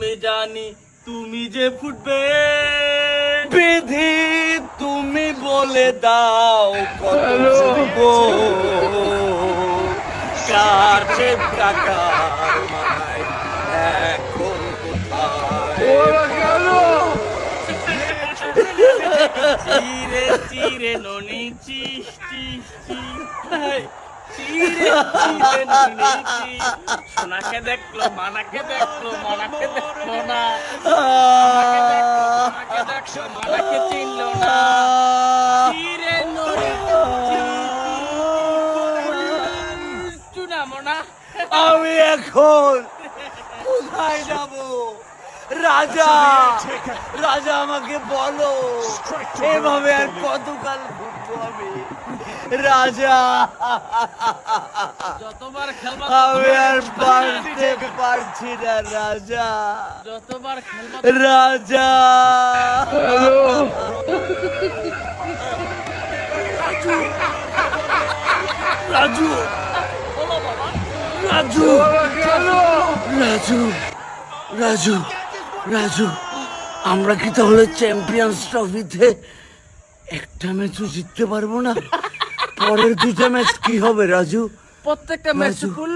আমি জানি তুমি যে ফুটবে। বিধি তুমি বলে দাও কত ফুটবো, কার সে কাকার মাথায় এখন চিরে চিরে ননি চি চি চি, চিরে চিরে ননি চি। সোনাকে দেখলো মানাকে দেখলো, মানাকে দেখলো না, মানাকে দেখলো মানাকে চিনলো না। চিরে ননি চি না মোনা। আমি এখন কোথায় যাব? রাজা, রাজা আমাকে বলো, এভাবে আর কতকাল ঘুরবো আমি? রাজা, যতবার খেলবা আমি আর পারতে পারছি না রাজা, যতবার খেলবা রাজা। রাজু, রাজু, রাজু, রাজু, রাজু, আমরা কি তাহলে চ্যাম্পিয়ন্স ট্রফিতে একটা ম্যাচও জিততে পারবো না? পরের দুটা ম্যাচ কি হবে রাজু? প্রত্যেকটা ম্যাচ রাজু। ফুল